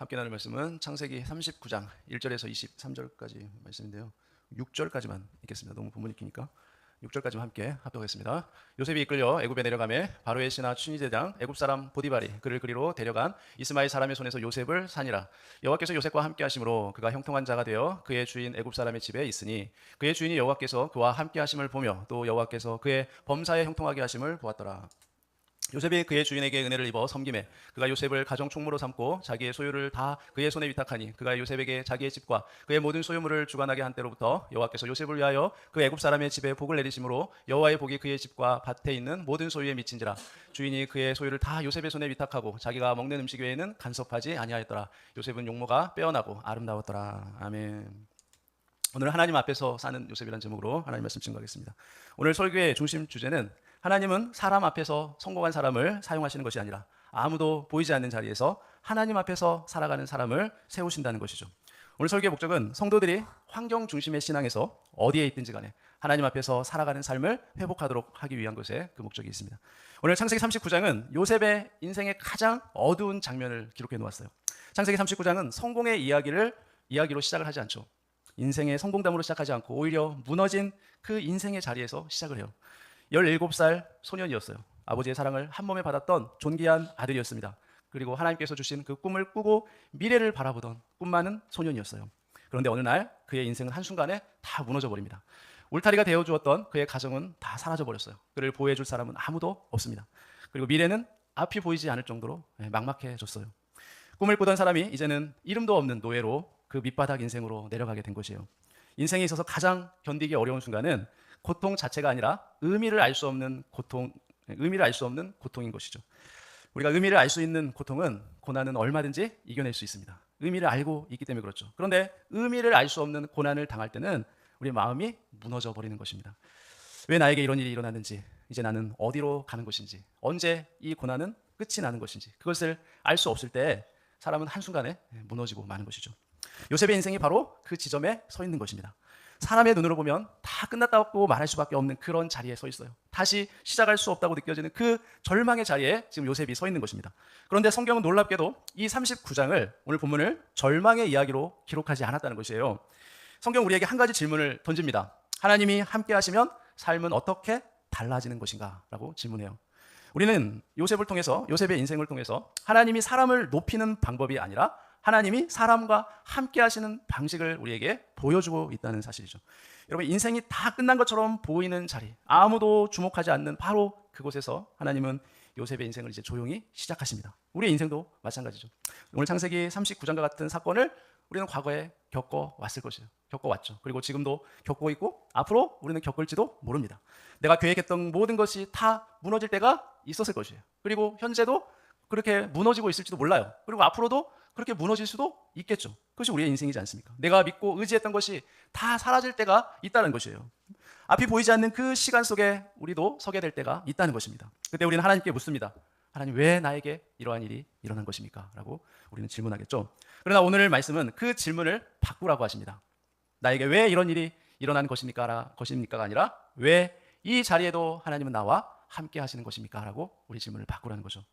함께 나눌 말씀은 창세기 39장 1절에서 23절까지 말씀인데요. 6절까지만 읽겠습니다. 너무 본문이 기니까 6절까지만 함께 합독하겠습니다. 요셉이 이끌려 애굽에 내려가매 바로의 신하 춘희제장 애굽 사람 보디발이 그를 그리로 데려간 이스마엘 사람의 손에서 요셉을 산이라. 여호와께서 요셉과 함께 하심으로 그가 형통한 자가 되어 그의 주인 애굽 사람의 집에 있으니 그의 주인이 여호와께서 그와 함께 하심을 보며 또 여호와께서 그의 범사에 형통하게 하심을 보았더라. 요셉이 그의 주인에게 은혜를 입어 섬김에 그가 요셉을 가정 총무로 삼고 자기의 소유를 다 그의 손에 위탁하니 그가 요셉에게 자기의 집과 그의 모든 소유물을 주관하게 한 때로부터 여호와께서 요셉을 위하여 그 애굽 사람의 집에 복을 내리심으로 여호와의 복이 그의 집과 밭에 있는 모든 소유에 미친지라. 주인이 그의 소유를 다 요셉의 손에 위탁하고 자기가 먹는 음식 외에는 간섭하지 아니하였더라. 요셉은 용모가 빼어나고 아름다웠더라. 아멘. 오늘 하나님 앞에서 사는 요셉이라는 제목으로 하나님 말씀 증거하겠습니다. 오늘 설교의 중심 주제는 하나님은 사람 앞에서 성공한 사람을 사용하시는 것이 아니라 아무도 보이지 않는 자리에서 하나님 앞에서 살아가는 사람을 세우신다는 것이죠. 오늘 설교의 목적은 성도들이 환경 중심의 신앙에서 어디에 있든지 간에 하나님 앞에서 살아가는 삶을 회복하도록 하기 위한 것에 그 목적이 있습니다. 오늘 창세기 39장은 요셉의 인생의 가장 어두운 장면을 기록해 놓았어요. 창세기 39장은 성공의 이야기로 시작을 하지 않죠. 인생의 성공담으로 시작하지 않고 오히려 무너진 그 인생의 자리에서 시작을 해요. 17살 소년이었어요. 아버지의 사랑을 한 몸에 받았던 존귀한 아들이었습니다. 그리고 하나님께서 주신 그 꿈을 꾸고 미래를 바라보던 꿈 많은 소년이었어요. 그런데 어느 날 그의 인생은 한순간에 다 무너져 버립니다. 울타리가 되어주었던 그의 가정은 다 사라져 버렸어요. 그를 보호해줄 사람은 아무도 없습니다. 그리고 미래는 앞이 보이지 않을 정도로 막막해졌어요. 꿈을 꾸던 사람이 이제는 이름도 없는 노예로 그 밑바닥 인생으로 내려가게 된 것이에요. 인생에 있어서 가장 견디기 어려운 순간은 고통 자체가 아니라 의미를 알 수 없는 고통인 것이죠. 우리가 의미를 알 수 있는 고통은 고난은 얼마든지 이겨낼 수 있습니다. 의미를 알고 있기 때문에 그렇죠. 그런데 의미를 알 수 없는 고난을 당할 때는 우리 마음이 무너져 버리는 것입니다. 왜 나에게 이런 일이 일어났는지, 이제 나는 어디로 가는 것인지, 언제 이 고난은 끝이 나는 것인지 그것을 알 수 없을 때 사람은 한순간에 무너지고 마는 것이죠. 요셉의 인생이 바로 그 지점에 서 있는 것입니다. 사람의 눈으로 보면 다 끝났다고 말할 수밖에 없는 그런 자리에 서 있어요. 다시 시작할 수 없다고 느껴지는 그 절망의 자리에 지금 요셉이 서 있는 것입니다. 그런데 성경은 놀랍게도 이 39장을 오늘 본문을 절망의 이야기로 기록하지 않았다는 것이에요. 성경 우리에게 한 가지 질문을 던집니다. 하나님이 함께 하시면 삶은 어떻게 달라지는 것인가? 라고 질문해요. 우리는 요셉의 인생을 통해서 하나님이 사람을 높이는 방법이 아니라 하나님이 사람과 함께 하시는 방식을 우리에게 보여주고 있다는 사실이죠. 여러분, 인생이 다 끝난 것처럼 보이는 자리, 아무도 주목하지 않는 바로 그곳에서 하나님은 요셉의 인생을 이제 조용히 시작하십니다. 우리의 인생도 마찬가지죠. 오늘 창세기 39장과 같은 사건을 우리는 과거에 겪어왔을 것이에요. 겪어왔죠. 그리고 지금도 겪고 있고 앞으로 우리는 겪을지도 모릅니다. 내가 계획했던 모든 것이 다 무너질 때가 있었을 것이에요. 그리고 현재도 그렇게 무너지고 있을지도 몰라요. 그리고 앞으로도 그렇게 무너질 수도 있겠죠. 그것이 우리의 인생이지 않습니까? 내가 믿고 의지했던 것이 다 사라질 때가 있다는 것이에요. 앞이 보이지 않는 그 시간 속에 우리도 서게 될 때가 있다는 것입니다. 그때 우리는 하나님께 묻습니다. 하나님, 왜 나에게 이러한 일이 일어난 것입니까? 라고 우리는 질문하겠죠. 그러나 오늘 말씀은 그 질문을 바꾸라고 하십니다. 나에게 왜 이런 일이 일어난 것입니까가 아니라 왜 이 자리에도 하나님은 나와 함께 하시는 것입니까? 라고 우리 질문을 바꾸라는 거죠.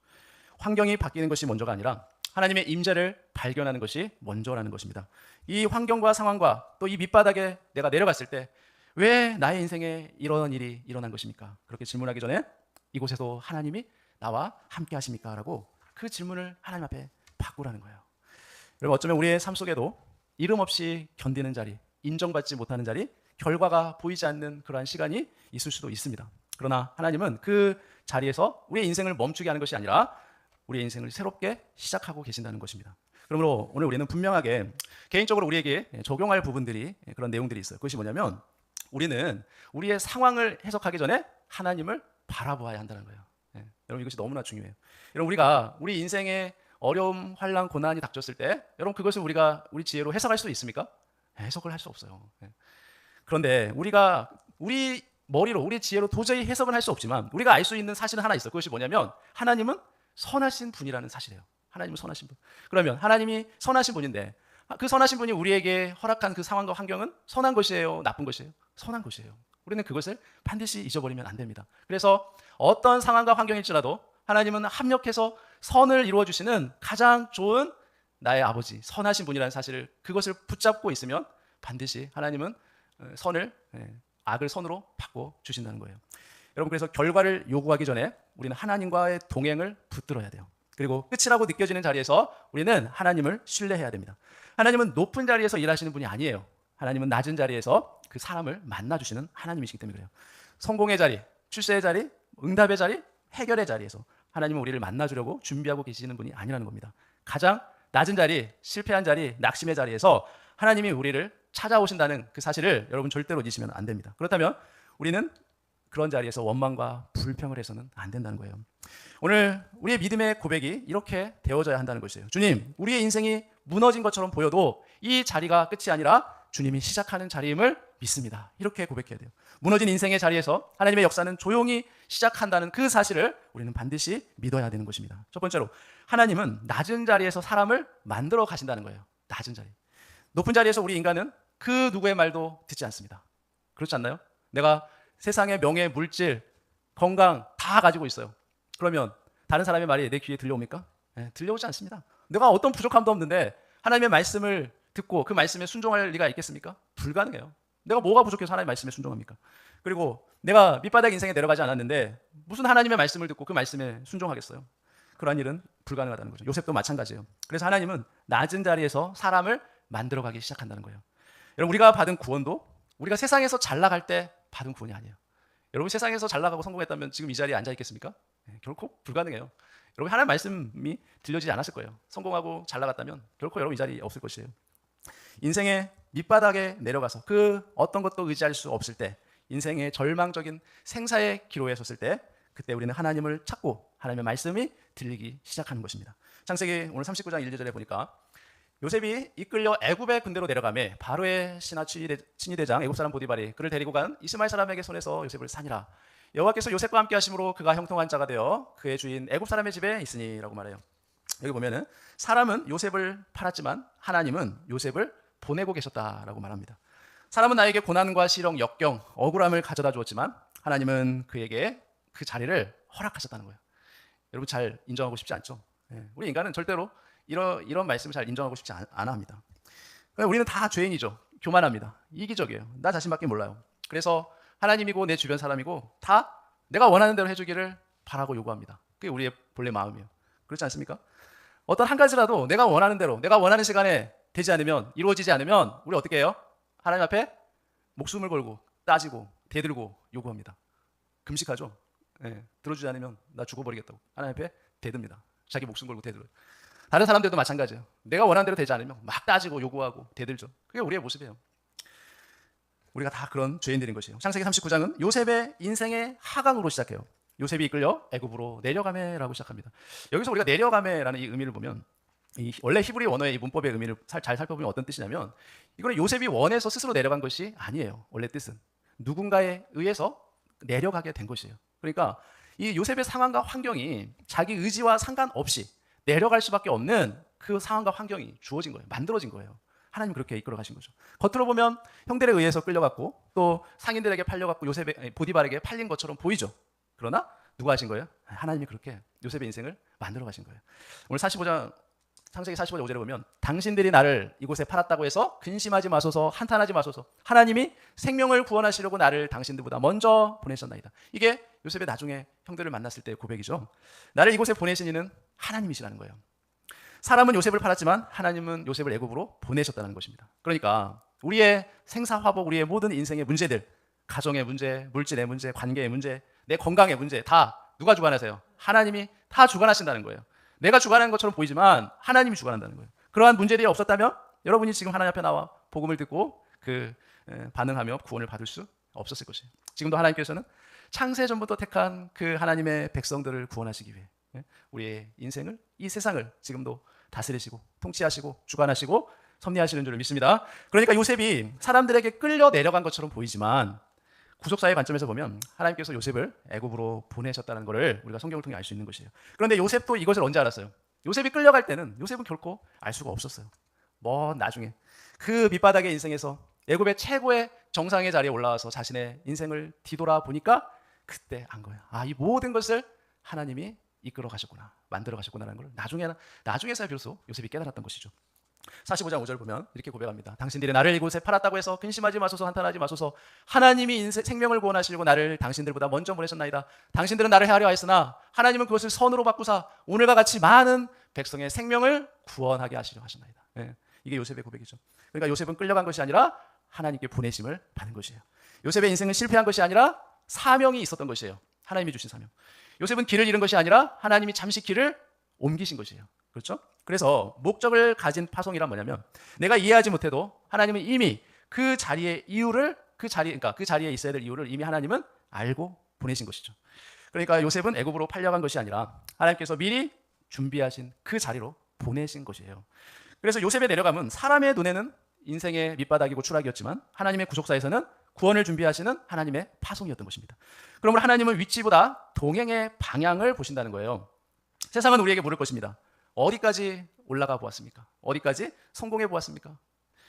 환경이 바뀌는 것이 먼저가 아니라 하나님의 임재를 발견하는 것이 먼저라는 것입니다. 이 환경과 상황과 또 이 밑바닥에 내가 내려갔을 때 왜 나의 인생에 이런 일이 일어난 것입니까? 그렇게 질문하기 전에 이곳에도 하나님이 나와 함께 하십니까? 라고 그 질문을 하나님 앞에 바꾸라는 거예요. 여러분, 어쩌면 우리의 삶 속에도 이름 없이 견디는 자리, 인정받지 못하는 자리, 결과가 보이지 않는 그러한 시간이 있을 수도 있습니다. 그러나 하나님은 그 자리에서 우리의 인생을 멈추게 하는 것이 아니라 우리의 인생을 새롭게 시작하고 계신다는 것입니다. 그러므로 오늘 우리는 분명하게 개인적으로 우리에게 적용할 부분들이 그런 내용들이 있어요. 그것이 뭐냐면 우리는 우리의 상황을 해석하기 전에 하나님을 바라보아야 한다는 거예요. 여러분, 이것이 너무나 중요해요. 여러분, 우리 인생에 어려움, 환난, 고난이 닥쳤을 때 여러분, 그것을 우리가 우리 지혜로 해석할 수 있습니까? 해석을 할 수 없어요. 그런데 우리 머리로, 우리 지혜로 도저히 해석은 할 수 없지만 우리가 알 수 있는 사실은 하나 있어요. 그것이 뭐냐면 하나님은 선하신 분이라는 사실이에요. 하나님은 선하신 분. 그러면 하나님이 선하신 분인데 그 선하신 분이 우리에게 허락한 그 상황과 환경은 선한 것이에요? 나쁜 것이에요? 선한 것이에요. 우리는 그것을 반드시 잊어버리면 안 됩니다. 그래서 어떤 상황과 환경일지라도 하나님은 합력해서 선을 이루어주시는 가장 좋은 나의 아버지, 선하신 분이라는 사실을 그것을 붙잡고 있으면 반드시 하나님은 선을 악을 선으로 바꿔 주신다는 거예요. 여러분, 그래서 결과를 요구하기 전에 우리는 하나님과의 동행을 붙들어야 돼요. 그리고 끝이라고 느껴지는 자리에서 우리는 하나님을 신뢰해야 됩니다. 하나님은 높은 자리에서 일하시는 분이 아니에요. 하나님은 낮은 자리에서 그 사람을 만나주시는 하나님이시기 때문에 그래요. 성공의 자리, 출세의 자리, 응답의 자리, 해결의 자리에서 하나님은 우리를 만나주려고 준비하고 계시는 분이 아니라는 겁니다. 가장 낮은 자리, 실패한 자리, 낙심의 자리에서 하나님이 우리를 찾아오신다는 그 사실을 여러분 절대로 잊으시면 안 됩니다. 그렇다면 우리는 그런 자리에서 원망과 불평을 해서는 안 된다는 거예요. 오늘 우리의 믿음의 고백이 이렇게 되어져야 한다는 것이에요. 주님, 우리의 인생이 무너진 것처럼 보여도 이 자리가 끝이 아니라 주님이 시작하는 자리임을 믿습니다. 이렇게 고백해야 돼요. 무너진 인생의 자리에서 하나님의 역사는 조용히 시작한다는 그 사실을 우리는 반드시 믿어야 되는 것입니다. 첫 번째로, 하나님은 낮은 자리에서 사람을 만들어 가신다는 거예요. 낮은 자리. 높은 자리에서 우리 인간은 그 누구의 말도 듣지 않습니다. 그렇지 않나요? 내가 세상의 명예, 물질, 건강 다 가지고 있어요. 그러면 다른 사람의 말이 내 귀에 들려옵니까? 들려오지 않습니다. 내가 어떤 부족함도 없는데 하나님의 말씀을 듣고 그 말씀에 순종할 리가 있겠습니까? 불가능해요. 내가 뭐가 부족해서 하나님의 말씀에 순종합니까? 그리고 내가 밑바닥 인생에 내려가지 않았는데 무슨 하나님의 말씀을 듣고 그 말씀에 순종하겠어요? 그러한 일은 불가능하다는 거죠. 요셉도 마찬가지예요. 그래서 하나님은 낮은 자리에서 사람을 만들어가기 시작한다는 거예요. 여러분, 우리가 받은 구원도 우리가 세상에서 잘 나갈 때 받은 구원이 아니에요. 여러분, 세상에서 잘 나가고 성공했다면 지금 이 자리에 앉아 있겠습니까? 결코 불가능해요. 여러분, 하나님의 말씀이 들려지지 않았을 거예요. 성공하고 잘 나갔다면 결코 여러분 이 자리에 없을 것이에요. 인생의 밑바닥에 내려가서 그 어떤 것도 의지할 수 없을 때, 인생의 절망적인 생사의 기로에 섰을 때, 그때 우리는 하나님을 찾고 하나님의 말씀이 들리기 시작하는 것입니다. 창세기 오늘 39장 1, 2절에 보니까 요셉이 이끌려 애굽의 군대로 내려가매 바로의 신하 친위대장 애굽 사람 보디발이 그를 데리고 간 이스마엘 사람에게 손에서 요셉을 산이라. 여호와께서 요셉과 함께 하심으로 그가 형통한 자가 되어 그의 주인 애굽 사람의 집에 있으니라고 말해요. 여기 보면은 사람은 요셉을 팔았지만 하나님은 요셉을 보내고 계셨다라고 말합니다. 사람은 나에게 고난과 시력, 역경, 억울함을 가져다 주었지만 하나님은 그에게 그 자리를 허락하셨다는 거예요. 여러분, 잘 인정하고 싶지 않죠? 우리 인간은 절대로 이런 말씀을 잘 인정하고 싶지 않아 합니다. 우리는 다 죄인이죠. 교만합니다. 이기적이에요. 나 자신밖에 몰라요. 그래서 하나님이고 내 주변 사람이고 다 내가 원하는 대로 해주기를 바라고 요구합니다. 그게 우리의 본래 마음이에요. 그렇지 않습니까? 어떤 한 가지라도 내가 원하는 대로, 내가 원하는 시간에 되지 않으면, 이루어지지 않으면 우리 어떻게 해요? 하나님 앞에 목숨을 걸고 따지고 대들고 요구합니다. 금식하죠. 들어주지 않으면 나 죽어버리겠다고 하나님 앞에 대듭니다. 자기 목숨 걸고 대들어요. 다른 사람들도 마찬가지예요. 내가 원하는 대로 되지 않으면 막 따지고 요구하고 대들죠. 그게 우리의 모습이에요. 우리가 다 그런 죄인들인 것이에요. 창세기 39장은 요셉의 인생의 하강으로 시작해요. 요셉이 이끌려 애굽으로 내려가매라고 시작합니다. 여기서 우리가 내려가매라는 이 의미를 보면, 원래 히브리 원어의 이 문법의 의미를 잘 살펴보면 어떤 뜻이냐면, 이거는 요셉이 원해서 스스로 내려간 것이 아니에요. 원래 뜻은 누군가에 의해서 내려가게 된 것이에요. 그러니까 이 요셉의 상황과 환경이 자기 의지와 상관없이 내려갈 수밖에 없는 그 상황과 환경이 주어진 거예요. 만들어진 거예요. 하나님 그렇게 이끌어 가신 거죠. 겉으로 보면 형들에 의해서 끌려갔고 또 상인들에게 팔려갔고 요셉의 보디발에게 팔린 것처럼 보이죠. 그러나 누가 하신 거예요? 하나님이 그렇게 요셉의 인생을 만들어 가신 거예요. 오늘 45장 창세기 45장 5절에 보면 당신들이 나를 이곳에 팔았다고 해서 근심하지 마소서, 한탄하지 마소서. 하나님이 생명을 구원하시려고 나를 당신들보다 먼저 보내셨나이다. 이게 요셉의 나중에 형들을 만났을 때의 고백이죠. 나를 이곳에 보내신 이는 하나님이시라는 거예요. 사람은 요셉을 팔았지만 하나님은 요셉을 애굽으로 보내셨다는 것입니다. 그러니까 우리의 생사화복, 우리의 모든 인생의 문제들, 가정의 문제, 물질의 문제, 관계의 문제, 내 건강의 문제 다 누가 주관하세요? 하나님이 다 주관하신다는 거예요. 내가 주관하는 것처럼 보이지만 하나님이 주관한다는 거예요. 그러한 문제들이 없었다면 여러분이 지금 하나님 앞에 나와 복음을 듣고 반응하며 구원을 받을 수 없었을 것이에요. 지금도 하나님께서는 창세전부터 택한 그 하나님의 백성들을 구원하시기 위해 우리의 인생을, 이 세상을 지금도 다스리시고 통치하시고 주관하시고 섭리하시는 줄을 믿습니다. 그러니까 요셉이 사람들에게 끌려 내려간 것처럼 보이지만 구속사의 관점에서 보면 하나님께서 요셉을 애굽으로 보내셨다는 것을 우리가 성경을 통해 알 수 있는 것이에요. 그런데 요셉도 이것을 언제 알았어요? 요셉이 끌려갈 때는 요셉은 결코 알 수가 없었어요. 나중에 그 밑바닥의 인생에서 애굽의 최고의 정상의 자리에 올라와서 자신의 인생을 뒤돌아 보니까 그때 안 거예요. 이 모든 것을 하나님이 이끌어 가셨구나, 만들어 가셨구나라는 걸 나중에서야 비로소 요셉이 깨달았던 것이죠. 45장 5절 보면 이렇게 고백합니다. 당신들이 나를 이곳에 팔았다고 해서 근심하지 마소서, 한탄하지 마소서. 하나님이 생명을 구원하시려고 나를 당신들보다 먼저 보내셨나이다. 당신들은 나를 해하려 하였으나 하나님은 그것을 선으로 바꾸사 오늘과 같이 많은 백성의 생명을 구원하게 하시려 하셨나이다. 예, 이게 요셉의 고백이죠. 그러니까 요셉은 끌려간 것이 아니라 하나님께 보내심을 받은 것이에요. 요셉의 인생은 실패한 것이 아니라 사명이 있었던 것이에요. 하나님이 주신 사명. 요셉은 길을 잃은 것이 아니라 하나님이 잠시 길을 옮기신 것이에요. 그렇죠? 그래서 목적을 가진 파송이란 뭐냐면 내가 이해하지 못해도 하나님은 이미 그 자리에 있어야 될 이유를 이미 하나님은 알고 보내신 것이죠. 그러니까 요셉은 애굽으로 팔려간 것이 아니라 하나님께서 미리 준비하신 그 자리로 보내신 것이에요. 그래서 요셉의 내려감은 사람의 눈에는 인생의 밑바닥이고 추락이었지만 하나님의 구속사에서는 구원을 준비하시는 하나님의 파송이었던 것입니다. 그러므로 하나님은 위치보다 동행의 방향을 보신다는 거예요. 세상은 우리에게 물을 것입니다. 어디까지 올라가 보았습니까? 어디까지 성공해 보았습니까?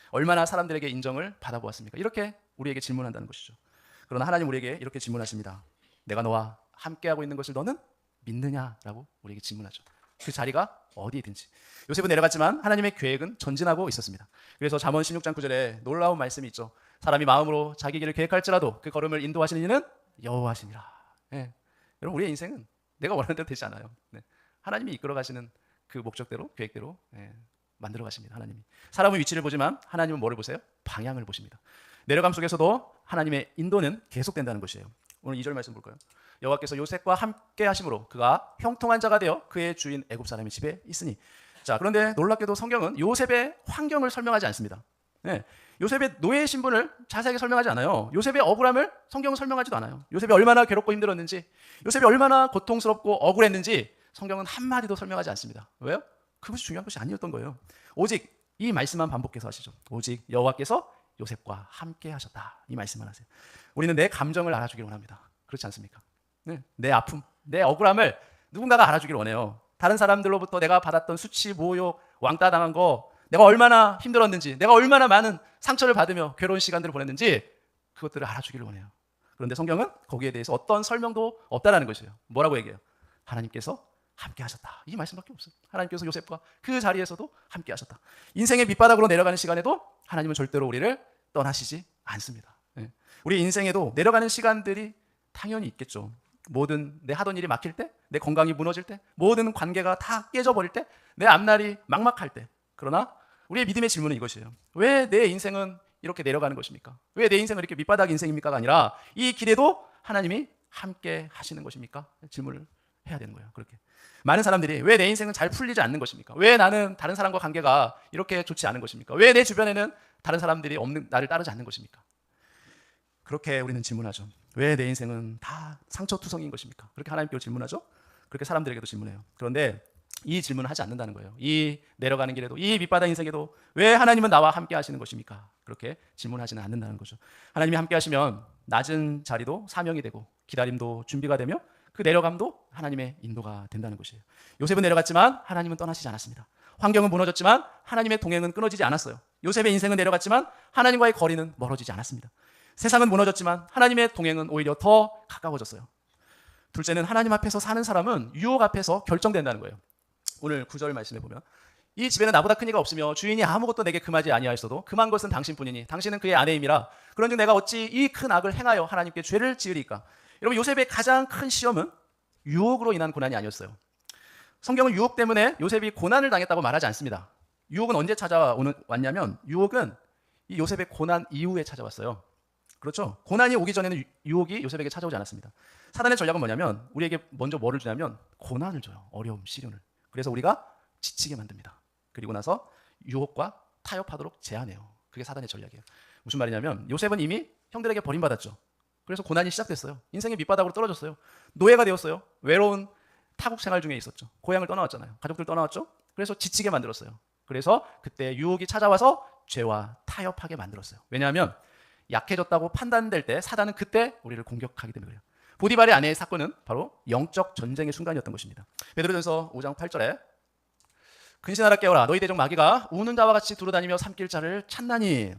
얼마나 사람들에게 인정을 받아 보았습니까? 이렇게 우리에게 질문한다는 것이죠. 그러나 하나님 우리에게 이렇게 질문하십니다. 내가 너와 함께하고 있는 것을 너는 믿느냐라고 우리에게 질문하죠. 그 자리가 어디든지. 요셉은 내려갔지만 하나님의 계획은 전진하고 있었습니다. 그래서 잠언 16장 9절에 놀라운 말씀이 있죠. 사람이 마음으로 자기 길을 계획할지라도 그 걸음을 인도하시는 이는 여호와시니라. 예. 여러분 우리의 인생은 내가 원하는 대로 되지 않아요. 네. 하나님이 이끌어 가시는 그 목적대로 계획대로 만들어 가십니다. 하나님이. 사람은 위치를 보지만 하나님은 뭐를 보세요? 방향을 보십니다. 내려감 속에서도 하나님의 인도는 계속된다는 것이에요. 오늘 2절 말씀 볼까요? 여호와께서 요셉과 함께 하심으로 그가 형통한 자가 되어 그의 주인 애굽 사람의 집에 있으니. 자, 그런데 놀랍게도 성경은 요셉의 환경을 설명하지 않습니다. 네. 요셉의 노예 신분을 자세하게 설명하지 않아요. 요셉의 억울함을 성경은 설명하지도 않아요. 요셉이 얼마나 괴롭고 힘들었는지, 요셉이 얼마나 고통스럽고 억울했는지 성경은 한마디도 설명하지 않습니다. 왜요? 그것이 중요한 것이 아니었던 거예요. 오직 이 말씀만 반복해서 하시죠. 오직 여호와께서 요셉과 함께 하셨다. 이 말씀만 하세요. 우리는 내 감정을 알아주길 원합니다. 그렇지 않습니까? 네. 내 아픔, 내 억울함을 누군가가 알아주길 원해요. 다른 사람들로부터 내가 받았던 수치, 모욕, 왕따 당한 거, 내가 얼마나 힘들었는지, 내가 얼마나 많은 상처를 받으며 괴로운 시간들을 보냈는지 그것들을 알아주기를 원해요. 그런데 성경은 거기에 대해서 어떤 설명도 없다라는 것이에요. 뭐라고 얘기해요? 하나님께서 함께 하셨다. 이 말씀밖에 없어요. 하나님께서 요셉과 그 자리에서도 함께 하셨다. 인생의 밑바닥으로 내려가는 시간에도 하나님은 절대로 우리를 떠나시지 않습니다. 네. 우리 인생에도 내려가는 시간들이 당연히 있겠죠. 모든 내 하던 일이 막힐 때, 내 건강이 무너질 때, 모든 관계가 다 깨져버릴 때, 내 앞날이 막막할 때. 그러나 우리의 믿음의 질문은 이것이에요. 왜 내 인생은 이렇게 내려가는 것입니까? 왜 내 인생은 이렇게 밑바닥 인생입니까가 아니라 이 길에도 하나님이 함께 하시는 것입니까? 질문을 해야 되는 거예요. 그렇게 많은 사람들이 왜 내 인생은 잘 풀리지 않는 것입니까? 왜 나는 다른 사람과 관계가 이렇게 좋지 않은 것입니까? 왜 내 주변에는 다른 사람들이 나를 따르지 않는 것입니까? 그렇게 우리는 질문하죠. 왜 내 인생은 다 상처투성인 것입니까? 그렇게 하나님께도 질문하죠. 그렇게 사람들에게도 질문해요. 그런데 이 질문을 하지 않는다는 거예요. 이 내려가는 길에도, 이 밑바닥 인생에도 왜 하나님은 나와 함께 하시는 것입니까? 그렇게 질문하지는 않는다는 거죠. 하나님이 함께 하시면 낮은 자리도 사명이 되고 기다림도 준비가 되며 그 내려감도 하나님의 인도가 된다는 것이에요. 요셉은 내려갔지만 하나님은 떠나시지 않았습니다. 환경은 무너졌지만 하나님의 동행은 끊어지지 않았어요. 요셉의 인생은 내려갔지만 하나님과의 거리는 멀어지지 않았습니다. 세상은 무너졌지만 하나님의 동행은 오히려 더 가까워졌어요. 둘째는 하나님 앞에서 사는 사람은 유혹 앞에서 결정된다는 거예요. 오늘 9절 말씀해 보면 이 집에는 나보다 큰 이가 없으며 주인이 아무것도 내게 금하지 아니하였어도 금한 것은 당신뿐이니 당신은 그의 아내임이라 그런즉 내가 어찌 이 큰 악을 행하여 하나님께 죄를 지으리까. 여러분 요셉의 가장 큰 시험은 유혹으로 인한 고난이 아니었어요. 성경은 유혹 때문에 요셉이 고난을 당했다고 말하지 않습니다. 유혹은 언제 왔냐면 유혹은 이 요셉의 고난 이후에 찾아왔어요. 그렇죠? 고난이 오기 전에는 유혹이 요셉에게 찾아오지 않았습니다. 사단의 전략은 뭐냐면 우리에게 먼저 뭐를 주냐면 고난을 줘요. 어려움, 시련을. 그래서 우리가 지치게 만듭니다. 그리고 나서 유혹과 타협하도록 제한해요. 그게 사단의 전략이에요. 무슨 말이냐면 요셉은 이미 형들에게 버림받았죠. 그래서 고난이 시작됐어요. 인생의 밑바닥으로 떨어졌어요. 노예가 되었어요. 외로운 타국 생활 중에 있었죠. 고향을 떠나왔잖아요. 가족들 떠나왔죠. 그래서 지치게 만들었어요. 그래서 그때 유혹이 찾아와서 죄와 타협하게 만들었어요. 왜냐하면 약해졌다고 판단될 때 사단은 그때 우리를 공격하기 때문에 그래요. 보디발의 아내의 사건은 바로 영적 전쟁의 순간이었던 것입니다. 베드로전서 5장 8절에 근신하라 깨어라 너희 대적 마귀가 우는 자와 같이 두루다니며 삼킬 자를 찾나니.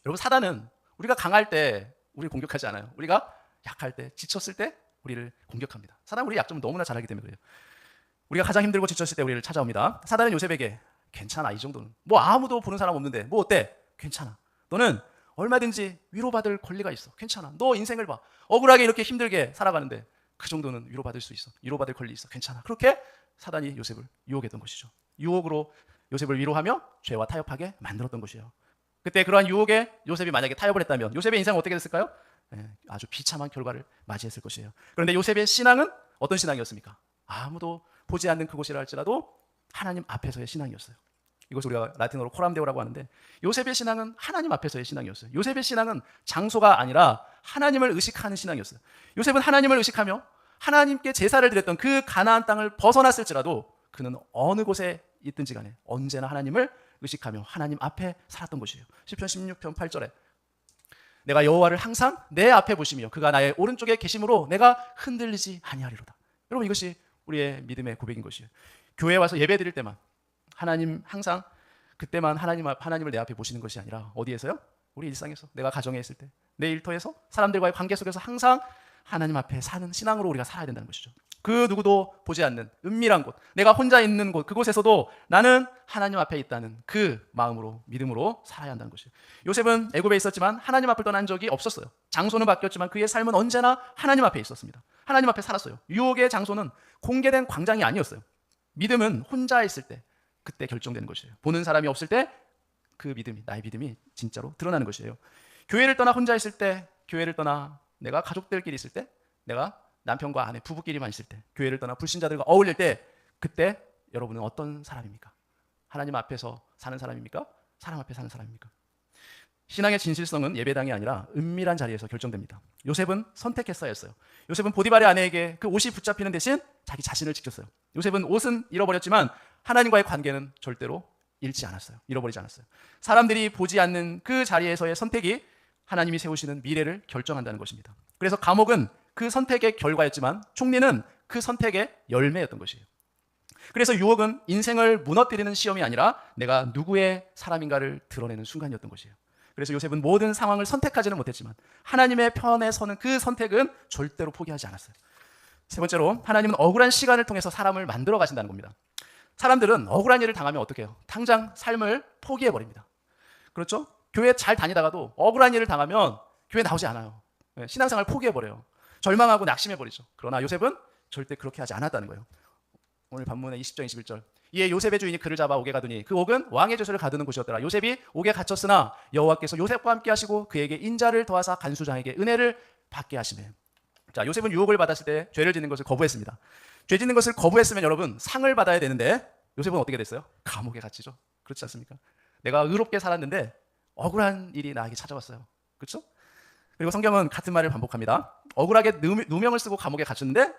여러분 사단은 우리가 강할 때 우리를 공격하지 않아요. 우리가 약할 때 지쳤을 때 우리를 공격합니다. 사단은 우리 약점을 너무나 잘 알기 때문에 그래요. 우리가 가장 힘들고 지쳤을 때 우리를 찾아옵니다. 사단은 요셉에게 괜찮아, 이 정도는 뭐 아무도 보는 사람 없는데 뭐 어때? 괜찮아. 너는 얼마든지 위로받을 권리가 있어. 괜찮아. 너 인생을 봐. 억울하게 이렇게 힘들게 살아가는데 그 정도는 위로받을 수 있어. 위로받을 권리 있어. 괜찮아. 그렇게 사단이 요셉을 유혹했던 것이죠. 유혹으로 요셉을 위로하며 죄와 타협하게 만들었던 것이에요. 그때 그러한 유혹에 요셉이 만약에 타협을 했다면 요셉의 인생은 어떻게 됐을까요? 아주 비참한 결과를 맞이했을 것이에요. 그런데 요셉의 신앙은 어떤 신앙이었습니까? 아무도 보지 않는 그곳이라 할지라도 하나님 앞에서의 신앙이었어요. 이것을 우리가 라틴어로 코람데오라고 하는데 요셉의 신앙은 하나님 앞에서의 신앙이었어요. 요셉의 신앙은 장소가 아니라 하나님을 의식하는 신앙이었어요. 요셉은 하나님을 의식하며 하나님께 제사를 드렸던 그 가나안 땅을 벗어났을지라도 그는 어느 곳에 있든지 간에 언제나 하나님을 의식하며 하나님 앞에 살았던 것이에요. 시편 16편 8절에 내가 여호와를 항상 내 앞에 보시며 그가 나의 오른쪽에 계심으로 내가 흔들리지 아니하리로다. 여러분, 이것이 우리의 믿음의 고백인 것이에요. 교회에 와서 예배 드릴 때만 하나님 항상 그때만 하나님을 내 앞에 보시는 것이 아니라 어디에서요? 우리 일상에서, 내가 가정에 있을 때, 내 일터에서, 사람들과의 관계 속에서 항상 하나님 앞에 사는 신앙으로 우리가 살아야 된다는 것이죠. 그 누구도 보지 않는 은밀한 곳, 내가 혼자 있는 곳, 그곳에서도 나는 하나님 앞에 있다는 그 마음으로, 믿음으로 살아야 한다는 것이에요. 요셉은 애굽에 있었지만 하나님 앞을 떠난 적이 없었어요. 장소는 바뀌었지만 그의 삶은 언제나 하나님 앞에 있었습니다. 하나님 앞에 살았어요. 유혹의 장소는 공개된 광장이 아니었어요. 믿음은 혼자 있을 때, 그때 결정되는 것이에요. 보는 사람이 없을 때 그 믿음이, 나의 믿음이 진짜로 드러나는 것이에요. 교회를 떠나 혼자 있을 때, 교회를 떠나 내가 가족들끼리 있을 때, 내가 남편과 아내, 부부끼리만 있을 때, 교회를 떠나 불신자들과 어울릴 때, 그때 여러분은 어떤 사람입니까? 하나님 앞에서 사는 사람입니까? 사람 앞에 사는 사람입니까? 신앙의 진실성은 예배당이 아니라 은밀한 자리에서 결정됩니다. 요셉은 선택했어야 했어요. 요셉은 보디발의 아내에게 그 옷이 붙잡히는 대신 자기 자신을 지켰어요. 요셉은 옷은 잃어버렸지만 하나님과의 관계는 절대로 잃어버리지 않았어요. 사람들이 보지 않는 그 자리에서의 선택이 하나님이 세우시는 미래를 결정한다는 것입니다. 그래서 감옥은 그 선택의 결과였지만 총리는 그 선택의 열매였던 것이에요. 그래서 유혹은 인생을 무너뜨리는 시험이 아니라 내가 누구의 사람인가를 드러내는 순간이었던 것이에요. 그래서 요셉은 모든 상황을 선택하지는 못했지만 하나님의 편에 서는 그 선택은 절대로 포기하지 않았어요. 세 번째로, 하나님은 억울한 시간을 통해서 사람을 만들어 가신다는 겁니다. 사람들은 억울한 일을 당하면 어떻게 해요? 당장 삶을 포기해버립니다. 그렇죠? 교회 잘 다니다가도 억울한 일을 당하면 교회 나오지 않아요. 신앙생활 포기해버려요. 절망하고 낙심해버리죠. 그러나 요셉은 절대 그렇게 하지 않았다는 거예요. 오늘 본문의 20절 21절, 이에 요셉의 주인이 그를 잡아 옥에 가두니 그 옥은 왕의 죄수를 가두는 곳이었더라. 요셉이 옥에 갇혔으나 여호와께서 요셉과 함께 하시고 그에게 인자를 더하사 간수장에게 은혜를 받게 하시매. 자, 요셉은 유혹을 받았을 때 죄를 짓는 것을 거부했습니다. 죄 짓는 것을 거부했으면 여러분 상을 받아야 되는데 요셉은 어떻게 됐어요? 감옥에 갇히죠. 그렇지 않습니까? 내가 의롭게 살았는데 억울한 일이 나에게 찾아왔어요. 그렇죠? 그리고 성경은 같은 말을 반복합니다. 억울하게 누명을 쓰고 감옥에 갇혔는데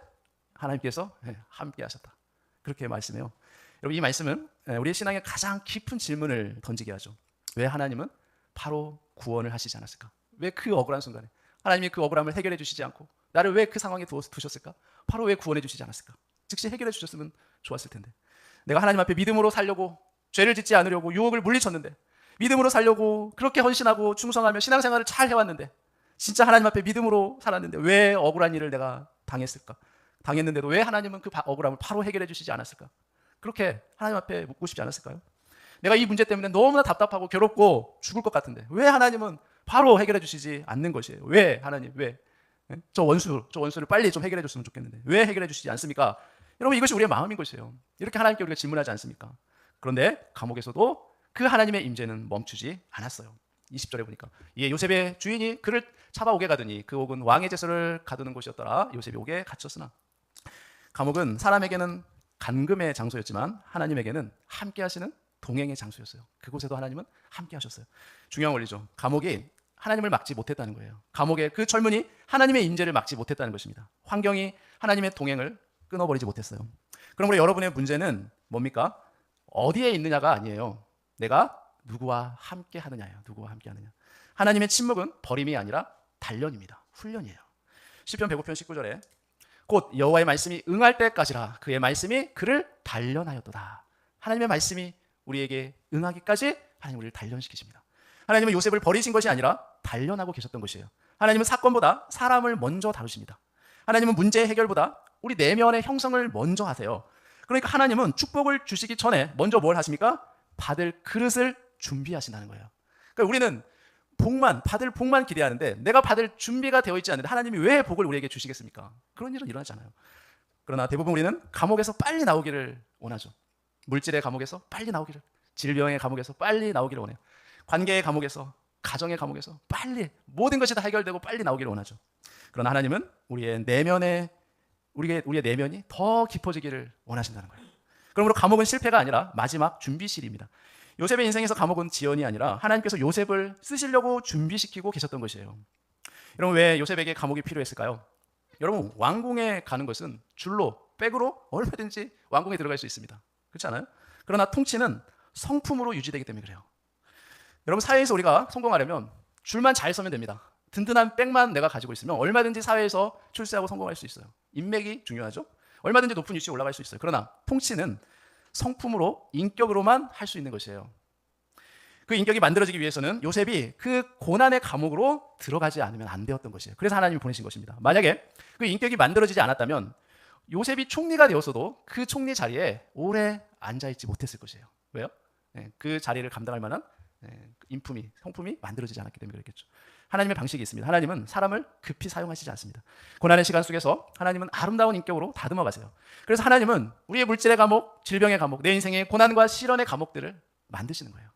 하나님께서 함께 하셨다. 그렇게 말씀해요. 여러분, 이 말씀은 우리의 신앙에 가장 깊은 질문을 던지게 하죠. 왜 하나님은 바로 구원을 하시지 않았을까? 왜 그 억울한 순간에 하나님이 그 억울함을 해결해 주시지 않고 나를 왜 그 상황에 두셨을까? 바로 왜 구원해 주시지 않았을까? 즉시 해결해 주셨으면 좋았을 텐데, 내가 하나님 앞에 믿음으로 살려고, 죄를 짓지 않으려고 유혹을 물리쳤는데, 믿음으로 살려고 그렇게 헌신하고 충성하며 신앙생활을 잘 해왔는데, 진짜 하나님 앞에 믿음으로 살았는데 왜 억울한 일을 내가 당했을까? 당했는데도 왜 하나님은 그 억울함을 바로 해결해 주시지 않았을까? 그렇게 하나님 앞에 묻고 싶지 않았을까요? 내가 이 문제 때문에 너무나 답답하고 괴롭고 죽을 것 같은데 왜 하나님은 바로 해결해 주시지 않는 것이에요? 왜 하나님, 왜? 저 원수를 빨리 좀 해결해 줬으면 좋겠는데 왜 해결해 주시지 않습니까? 여러분, 이것이 우리의 마음인 것이에요. 이렇게 하나님께 우리가 질문하지 않습니까? 그런데 감옥에서도 그 하나님의 임재는 멈추지 않았어요. 20절에 보니까 이에 요셉의 주인이 그를 잡아 옥에 가두니 그 옥은 왕의 제수를 가두는 곳이었더라. 요셉이 옥에 갇혔으나. 감옥은 사람에게는 간금의 장소였지만 하나님에게는 함께 하시는 동행의 장소였어요. 그곳에도 하나님은 함께 하셨어요. 중요한 원리죠. 감옥이 하나님을 막지 못했다는 거예요. 감옥의 그 젊은이 하나님의 임재를 막지 못했다는 것입니다. 환경이 하나님의 동행을 끊어버리지 못했어요. 그러므로 여러분의 문제는 뭡니까? 어디에 있느냐가 아니에요. 내가 누구와 함께 하느냐예요. 누구와 함께 하느냐. 하나님의 침묵은 버림이 아니라 단련입니다. 훈련이에요. 시편 105편 19절에 곧 여호와의 말씀이 응할 때까지라 그의 말씀이 그를 단련하였도다. 하나님의 말씀이 우리에게 응하기까지 하나님 우리를 단련시키십니다. 하나님은 요셉을 버리신 것이 아니라 단련하고 계셨던 것이에요. 하나님은 사건보다 사람을 먼저 다루십니다. 하나님은 문제 해결보다 우리 내면의 형성을 먼저 하세요. 그러니까 하나님은 축복을 주시기 전에 먼저 뭘 하십니까? 받을 그릇을 준비하신다는 거예요. 그러니까 우리는 받을 복만 기대하는데 내가 받을 준비가 되어 있지 않는데 하나님이 왜 복을 우리에게 주시겠습니까? 그런 일은 일어나잖아요. 그러나 대부분 우리는 감옥에서 빨리 나오기를 원하죠. 물질의 감옥에서 빨리 나오기를, 질병의 감옥에서 빨리 나오기를 원해요. 관계의 감옥에서, 가정의 감옥에서 빨리 모든 것이 다 해결되고 빨리 나오기를 원하죠. 그러나 하나님은 우리의 내면이 더 깊어지기를 원하신다는 거예요. 그러므로 감옥은 실패가 아니라 마지막 준비실입니다. 요셉의 인생에서 감옥은 지연이 아니라 하나님께서 요셉을 쓰시려고 준비시키고 계셨던 것이에요. 여러분, 왜 요셉에게 감옥이 필요했을까요? 여러분, 왕궁에 가는 것은 줄로, 백으로 얼마든지 왕궁에 들어갈 수 있습니다. 그렇지 않아요? 그러나 통치는 성품으로 유지되기 때문에 그래요. 여러분, 사회에서 우리가 성공하려면 줄만 잘 서면 됩니다. 든든한 백만 내가 가지고 있으면 얼마든지 사회에서 출세하고 성공할 수 있어요. 인맥이 중요하죠. 얼마든지 높은 위치에 올라갈 수 있어요. 그러나 통치는 성품으로, 인격으로만 할 수 있는 것이에요. 그 인격이 만들어지기 위해서는 요셉이 그 고난의 감옥으로 들어가지 않으면 안 되었던 것이에요. 그래서 하나님이 보내신 것입니다. 만약에 그 인격이 만들어지지 않았다면 요셉이 총리가 되었어도 그 총리 자리에 오래 앉아있지 못했을 것이에요. 왜요? 그 자리를 감당할 만한 성품이 만들어지지 않았기 때문에 그렇겠죠. 하나님의 방식이 있습니다. 하나님은 사람을 급히 사용하시지 않습니다. 고난의 시간 속에서 하나님은 아름다운 인격으로 다듬어 가세요. 그래서 하나님은 우리의 물질의 감옥, 질병의 감옥, 내 인생의 고난과 시련의 감옥들을 만드시는 거예요.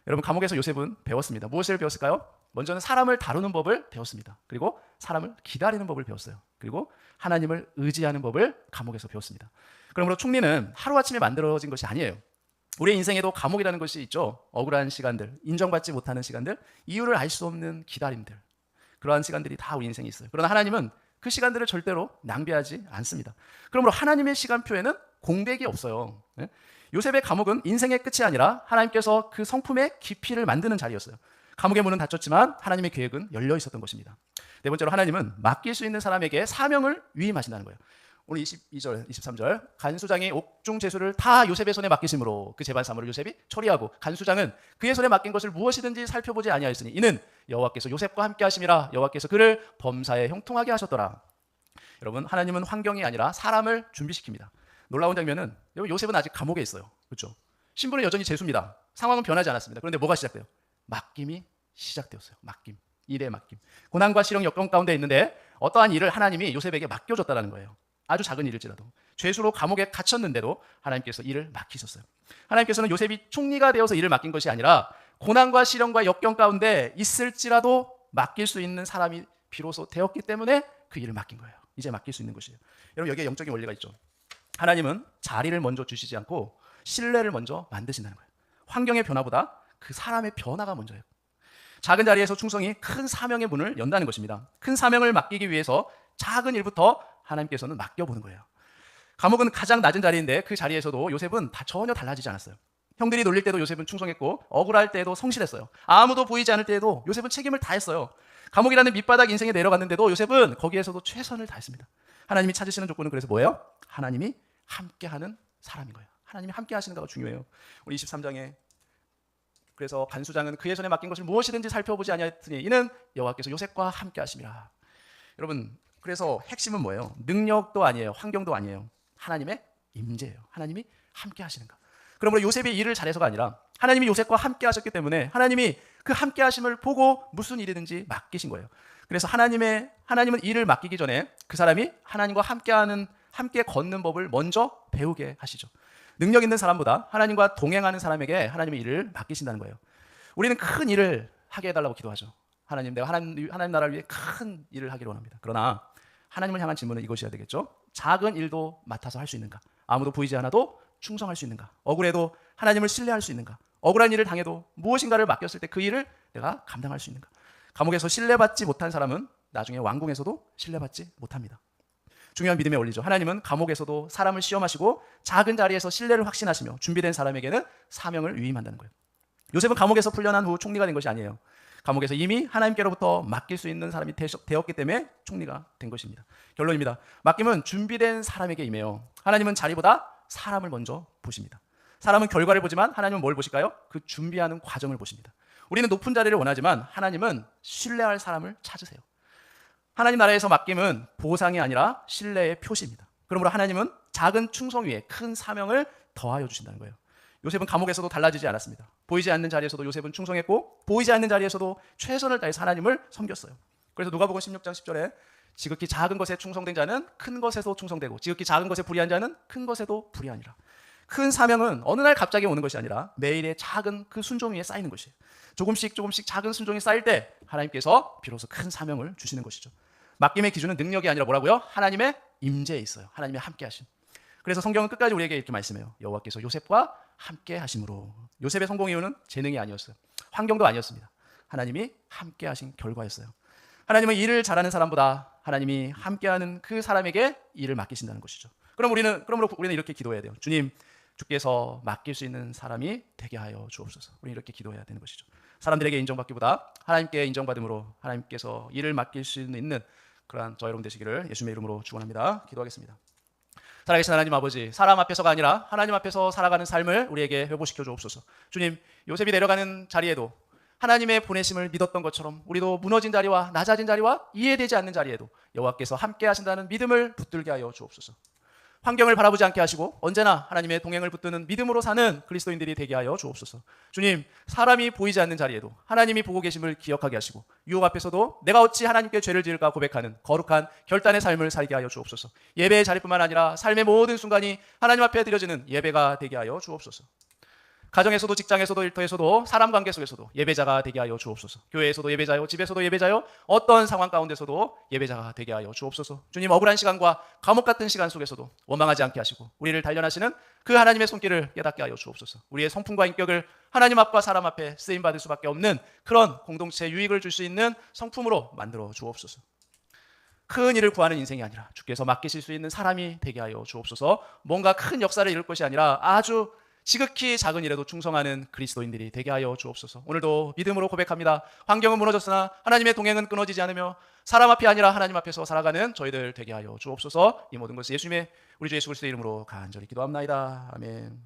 여러분, 감옥에서 요셉은 배웠습니다. 무엇을 배웠을까요? 먼저는 사람을 다루는 법을 배웠습니다. 그리고 사람을 기다리는 법을 배웠어요. 그리고 하나님을 의지하는 법을 감옥에서 배웠습니다. 그러므로 총리는 하루아침에 만들어진 것이 아니에요. 우리의 인생에도 감옥이라는 것이 있죠. 억울한 시간들, 인정받지 못하는 시간들, 이유를 알 수 없는 기다림들, 그러한 시간들이 다 우리 인생에 있어요. 그러나 하나님은 그 시간들을 절대로 낭비하지 않습니다. 그러므로 하나님의 시간표에는 공백이 없어요. 요셉의 감옥은 인생의 끝이 아니라 하나님께서 그 성품의 깊이를 만드는 자리였어요. 감옥의 문은 닫혔지만 하나님의 계획은 열려 있었던 것입니다. 네 번째로, 하나님은 맡길 수 있는 사람에게 사명을 위임하신다는 거예요. 오늘 22절, 23절, 간수장이 옥중 제수를 다 요셉의 손에 맡기심으로 그 재반 사물을 요셉이 처리하고, 간수장은 그의 손에 맡긴 것을 무엇이든지 살펴보지 아니하였으니 이는 여호와께서 요셉과 함께 하심이라, 여호와께서 그를 범사에 형통하게 하셨더라. 여러분, 하나님은 환경이 아니라 사람을 준비시킵니다. 놀라운 장면은, 여러분, 요셉은 아직 감옥에 있어요. 그렇죠? 신분은 여전히 제수입니다. 상황은 변하지 않았습니다. 그런데 뭐가 시작돼요? 맡김이 시작되었어요. 맡김, 일의 맡김. 고난과 시련, 역경 가운데 있는데 어떠한 일을 하나님이 요셉에게 맡겨줬다는 거예요. 아주 작은 일일지라도. 죄수로 감옥에 갇혔는데도 하나님께서 일을 맡기셨어요. 하나님께서는 요셉이 총리가 되어서 일을 맡긴 것이 아니라 고난과 시련과 역경 가운데 있을지라도 맡길 수 있는 사람이 비로소 되었기 때문에 그 일을 맡긴 거예요. 이제 맡길 수 있는 것이에요. 여러분, 여기에 영적인 원리가 있죠. 하나님은 자리를 먼저 주시지 않고 신뢰를 먼저 만드신다는 거예요. 환경의 변화보다 그 사람의 변화가 먼저예요. 작은 자리에서 충성이 큰 사명의 문을 연다는 것입니다. 큰 사명을 맡기기 위해서 작은 일부터 하나님께서는 맡겨보는 거예요. 감옥은 가장 낮은 자리인데 그 자리에서도 요셉은 전혀 달라지지 않았어요. 형들이 놀릴 때도 요셉은 충성했고, 억울할 때에도 성실했어요. 아무도 보이지 않을 때에도 요셉은 책임을 다했어요. 감옥이라는 밑바닥 인생에 내려갔는데도 요셉은 거기에서도 최선을 다했습니다. 하나님이 찾으시는 조건은 그래서 뭐예요? 하나님이 함께하는 사람인 거예요. 하나님이 함께 하시는가가 중요해요. 우리 23장에, 그래서 간수장은 그의 손에 맡긴 것을 무엇이든지 살펴보지 아니하였으니 이는 여호와께서 요셉과 함께 하심이라. 여러분, 그래서 핵심은 뭐예요? 능력도 아니에요. 환경도 아니에요. 하나님의 임재예요. 하나님이 함께 하시는가. 그러므로 요셉이 일을 잘해서가 아니라 하나님이 요셉과 함께 하셨기 때문에 하나님이 그 함께 하심을 보고 무슨 일이든지 맡기신 거예요. 그래서 하나님은 일을 맡기기 전에 그 사람이 하나님과 함께 걷는 법을 먼저 배우게 하시죠. 능력 있는 사람보다 하나님과 동행하는 사람에게 하나님의 일을 맡기신다는 거예요. 우리는 큰 일을 하게 해달라고 기도하죠. 하나님, 내가 하나님 나라를 위해 큰 일을 하기를 원합니다. 그러나 하나님을 향한 질문은 이것이어야 되겠죠. 작은 일도 맡아서 할 수 있는가? 아무도 보이지 않아도 충성할 수 있는가? 억울해도 하나님을 신뢰할 수 있는가? 억울한 일을 당해도 무엇인가를 맡겼을 때 그 일을 내가 감당할 수 있는가? 감옥에서 신뢰받지 못한 사람은 나중에 왕궁에서도 신뢰받지 못합니다. 중요한 믿음의 원리죠. 하나님은 감옥에서도 사람을 시험하시고 작은 자리에서 신뢰를 확신하시며 준비된 사람에게는 사명을 위임한다는 거예요. 요셉은 감옥에서 풀려난 후 총리가 된 것이 아니에요. 감옥에서 이미 하나님께로부터 맡길 수 있는 사람이 되었기 때문에 총리가 된 것입니다. 결론입니다. 맡김은 준비된 사람에게 임해요. 하나님은 자리보다 사람을 먼저 보십니다. 사람은 결과를 보지만 하나님은 뭘 보실까요? 그 준비하는 과정을 보십니다. 우리는 높은 자리를 원하지만 하나님은 신뢰할 사람을 찾으세요. 하나님 나라에서 맡김은 보상이 아니라 신뢰의 표시입니다. 그러므로 하나님은 작은 충성 위에 큰 사명을 더하여 주신다는 거예요. 요셉은 감옥에서도 달라지지 않았습니다. 보이지 않는 자리에서도 요셉은 충성했고 보이지 않는 자리에서도 최선을 다해서 하나님을 섬겼어요. 그래서 누가복음 16장 10절에 지극히 작은 것에 충성된 자는 큰 것에도 충성되고 지극히 작은 것에 불의한 자는 큰 것에도 불의하니라. 큰 사명은 어느 날 갑자기 오는 것이 아니라 매일의 작은 그 순종 위에 쌓이는 것이에요. 조금씩 작은 순종이 쌓일 때 하나님께서 비로소 큰 사명을 주시는 것이죠. 맡김의 기준은 능력이 아니라 뭐라고요? 하나님의 임재에 있어요. 하나님의 함께 하심. 그래서 성경은 끝까지 우리에게 이렇게 말씀해요. 여호와께서 요셉과 함께 하심으로. 요셉의 성공 이유는 재능이 아니었어요. 환경도 아니었습니다. 하나님이 함께 하신 결과였어요. 하나님은 일을 잘하는 사람보다 하나님이 함께하는 그 사람에게 일을 맡기신다는 것이죠. 그러므로 우리는 이렇게 기도해야 돼요. 주님, 주께서 맡길 수 있는 사람이 되게 하여 주옵소서. 우리는 이렇게 기도해야 되는 것이죠. 사람들에게 인정받기보다 하나님께 인정받음으로 하나님께서 일을 맡길 수 있는 그러한 저 여러분 되시기를 예수님의 이름으로 축원합니다. 기도하겠습니다. 살아계신 하나님 아버지, 사람 앞에서가 아니라 하나님 앞에서 살아가는 삶을 우리에게 회복시켜 주옵소서. 주님, 요셉이 내려가는 자리에도 하나님의 보내심을 믿었던 것처럼 우리도 무너진 자리와 낮아진 자리와 이해되지 않는 자리에도 여호와께서 함께 하신다는 믿음을 붙들게 하여 주옵소서. 환경을 바라보지 않게 하시고 언제나 하나님의 동행을 붙드는 믿음으로 사는 그리스도인들이 되게 하여 주옵소서. 주님, 사람이 보이지 않는 자리에도 하나님이 보고 계심을 기억하게 하시고 유혹 앞에서도 내가 어찌 하나님께 죄를 지을까 고백하는 거룩한 결단의 삶을 살게 하여 주옵소서. 예배의 자리뿐만 아니라 삶의 모든 순간이 하나님 앞에 드려지는 예배가 되게 하여 주옵소서. 가정에서도 직장에서도 일터에서도 사람 관계 속에서도 예배자가 되게 하여 주옵소서. 교회에서도 예배자요, 집에서도 예배자요, 어떤 상황 가운데서도 예배자가 되게 하여 주옵소서. 주님, 억울한 시간과 감옥 같은 시간 속에서도 원망하지 않게 하시고 우리를 단련하시는 그 하나님의 손길을 깨닫게 하여 주옵소서. 우리의 성품과 인격을 하나님 앞과 사람 앞에 쓰임받을 수밖에 없는 그런 공동체 유익을 줄 수 있는 성품으로 만들어 주옵소서. 큰 일을 구하는 인생이 아니라 주께서 맡기실 수 있는 사람이 되게 하여 주옵소서. 뭔가 큰 역사를 이룰 것이 아니라 아주 지극히 작은 일에도 충성하는 그리스도인들이 되게 하여 주옵소서. 오늘도 믿음으로 고백합니다. 환경은 무너졌으나 하나님의 동행은 끊어지지 않으며 사람 앞이 아니라 하나님 앞에서 살아가는 저희들 되게 하여 주옵소서. 이 모든 것을 예수님의 우리 주 예수 그리스도의 이름으로 간절히 기도합나이다. 아멘.